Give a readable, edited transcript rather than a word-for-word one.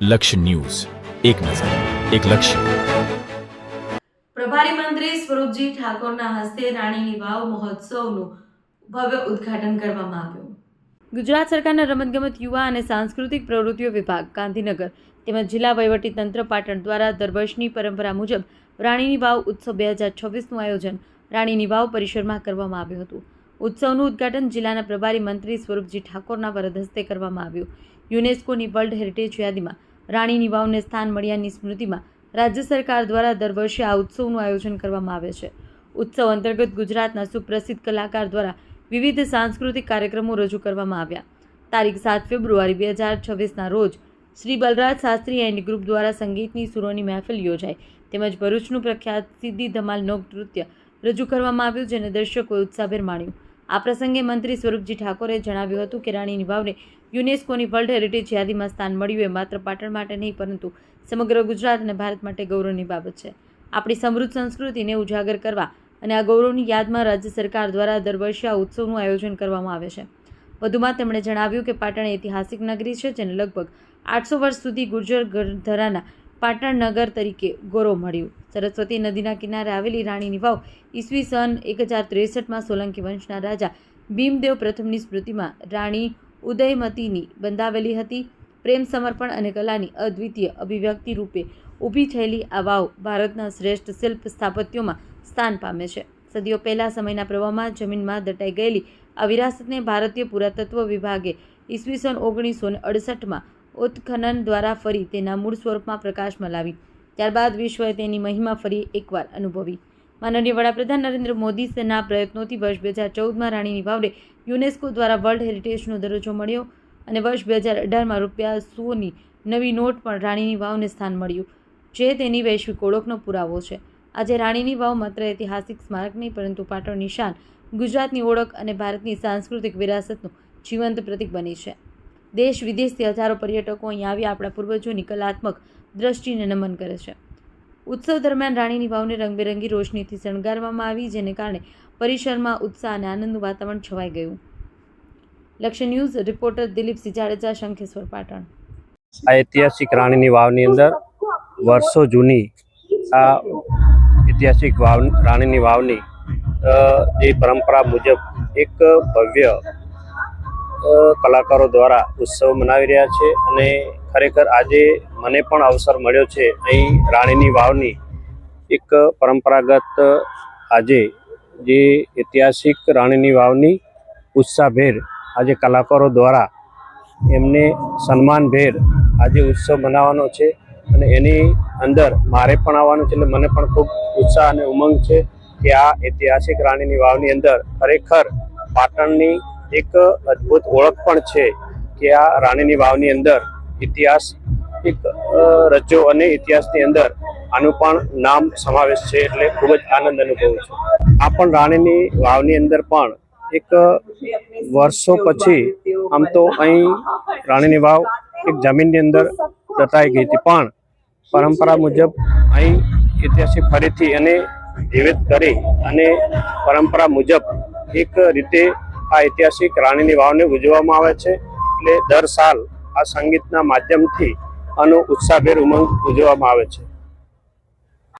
લક્ષ્ય ન્યૂઝ, એક નજર, એક લક્ષ્ય. પ્રભારી મંત્રી સ્વરૂપજી ઠાકોરના હસ્તે રાણીની વાવ મહોત્સવનું ભવ્ય ઉદ્ઘાટન કરવામાં આવ્યું. ગુજરાત સરકારના રમતગમત, યુવા અને સાંસ્કૃતિક પ્રવૃત્તિઓ વિભાગ ગાંધીનગર તેમજ જિલ્લા વહીવટીતંત્ર પાટણ દ્વારા દર વર્ષની પરંપરા મુજબ રાણીની વાવ ઉત્સવ 2026નું આયોજન રાણીની વાવ પરિસરમાં કરવામાં આવ્યું હતું. ઉત્સવનું ઉદ્ઘાટન જિલ્લાના પ્રભારી મંત્રી સ્વરૂપજી ઠાકોરના વરદ હસ્તે કરવામાં આવ્યું. યુનેસ્કોની વર્લ્ડ હેરિટેજ યાદીમાં રાણીની વાવને સ્થાન મળ્યાની સ્મૃતિમાં રાજ્ય સરકાર દ્વારા દર વર્ષે આ ઉત્સવનું આયોજન કરવામાં આવે છે. ઉત્સવ અંતર્ગત ગુજરાતના સુપ્રસિદ્ધ કલાકાર દ્વારા વિવિધ સાંસ્કૃતિક કાર્યક્રમો રજૂ કરવામાં આવ્યા. તારીખ 7 ફેબ્રુઆરી 2026ના રોજ શ્રી બલરાજ શાસ્ત્રી એન્ડ ગ્રુપ દ્વારા સંગીતની સુરોની મહેફિલ યોજાઈ તેમજ ભરૂચનું પ્રખ્યાત સિદ્ધિ ધમાલ લોક નૃત્ય રજૂ કરવામાં આવ્યું, જેને દર્શકોએ ઉત્સાહભેર માણ્યું. આ પ્રસંગે મંત્રી સ્વરૂપજી ઠાકોરે જણાવ્યું હતું કે રાણીની વાવને યુનેસ્કોની વર્લ્ડ હેરિટેજ યાદીમાં સ્થાન મળ્યું એ માત્ર પાટણ માટે નહીં પરંતુ સમગ્ર ગુજરાત અને ભારત માટે ગૌરવની બાબત છે. આપણી સમૃદ્ધ સંસ્કૃતિને ઉજાગર કરવા અને આ ગૌરવની યાદમાં રાજ્ય સરકાર દ્વારા દર વર્ષે આ ઉત્સવનું આયોજન કરવામાં આવે છે. વધુમાં તેમણે જણાવ્યું કે પાટણ ઐતિહાસિક નગરી છે, જેને લગભગ 800 વર્ષ સુધી ગુર્જર ધરાના પાટણ નગર તરીકે ગૌરવ મળ્યું. સરસ્વતી નદીના કિનારે આવેલી રાણીની વાવ ઈસવીસન 1063માં સોલંકી વંશના રાજા ભીમદેવ પ્રથમની સ્મૃતિમાં રાણી ઉદયમતીની બંધાવેલી હતી. પ્રેમ, સમર્પણ અને કલાની અદ્વિતીય અભિવ્યક્તિ રૂપે ઊભી થયેલી આ વાવ ભારતના શ્રેષ્ઠ શિલ્પ સ્થાપત્યોમાં સ્થાન પામે છે. સદીઓ પહેલાં સમયના પ્રવાહમાં જમીનમાં દટાઈ ગયેલી આ વિરાસતને ભારતીય પુરાતત્વ વિભાગે ઈસવીસન 1968માં ઉત્ખનન દ્વારા ફરી તેના મૂળ સ્વરૂપમાં પ્રકાશમાં લાવી. ત્યારબાદ વિશ્વએ તેની મહિમા ફરી એકવાર અનુભવી. માનનીય વડાપ્રધાન નરેન્દ્ર મોદીના પ્રયત્નોથી વર્ષ 2014માં રાણીની વાવને યુનેસ્કો દ્વારા વર્લ્ડ હેરિટેજનો દરજ્જો મળ્યો અને વર્ષ 2018માં ₹100ની નવી નોટ પણ રાણીની વાવને સ્થાન મળ્યું, જે તેની વૈશ્વિક ઓળખનો પુરાવો છે. આજે રાણીની વાવ માત્ર ઐતિહાસિક સ્મારક નહીં પરંતુ પાટણની શાન, ગુજરાતની ઓળખ અને ભારતની સાંસ્કૃતિક વિરાસતનું જીવંત પ્રતીક બની છે. દેશ વિદેશથી હજારો પર્યટકો અહીં આવી આપણા પૂર્વજોની કલાત્મક દ્રષ્ટિને નમન કરે છે. ઉત્સવ દરમિયાન રાણીની વાવને રંગબેરંગી રોશનીથી શણગારવામાં આવી, જેને કારણે પરિસરમાં ઉત્સાહ અને આનંદનું વાતાવરણ છવાઈ ગયું. લક્ષ્ય ન્યૂઝ રિપોર્ટર દિલીપસિંહ જાડેજા, શંખેશ્વર, પાટણ. આ ઐતિહાસિક રાણીની વાવની અંદર વર્ષો જૂની આ ઐતિહાસિક વાવ રાણીની વાવની જે પરંપરા મુજબ એક ભવ્ય કલાકારો દ્વારા ઉત્સવ મનાવી રહ્યા છે અને ખરેખર આજે મને પણ અવસર મળ્યો છે અહીં રાણીની વાવની એક પરંપરાગત આજે જે ઐતિહાસિક રાણીની વાવની ઉત્સાહભેર આજે કલાકારો દ્વારા એમને સન્માનભેર આજે ઉત્સવ મનાવવાનો છે અને એની અંદર મારે પણ આવવાનું છે. એટલે મને પણ ખૂબ ઉત્સાહ અને ઉમંગ છે કે આ ઐતિહાસિક રાણીની વાવની અંદર ખરેખર પાટણની એક અદ્ભુત ઓળખ પણ છે કે આ રાણીની વાવની અંદર ઇતિહાસ એક રચ્યો અને ઇતિહાસની અંદર આનું પણ નામ સમાવેશ છે. એટલે ખૂબ જ આનંદ અનુભવું છું. આ પણ રાણીની વાવની અંદર પણ એક વર્ષો પછી આમ તો અહીં રાણીની વાવ એક જમીનની અંદર દટાઈ ગઈ હતી, પણ પરંપરા મુજબ અહીં ઐતિહાસિક ફરીથી અને જીવિત કરી અને પરંપરા મુજબ એક રીતે આ ઐતિહાસિક રાણીની વાવને ઉજવવામાં આવે છે. એટલે દર સાલ આ સંગીતના માધ્યમથી આનો ઉત્સાહભેર ઉમંગ ઉજવવામાં આવે છે.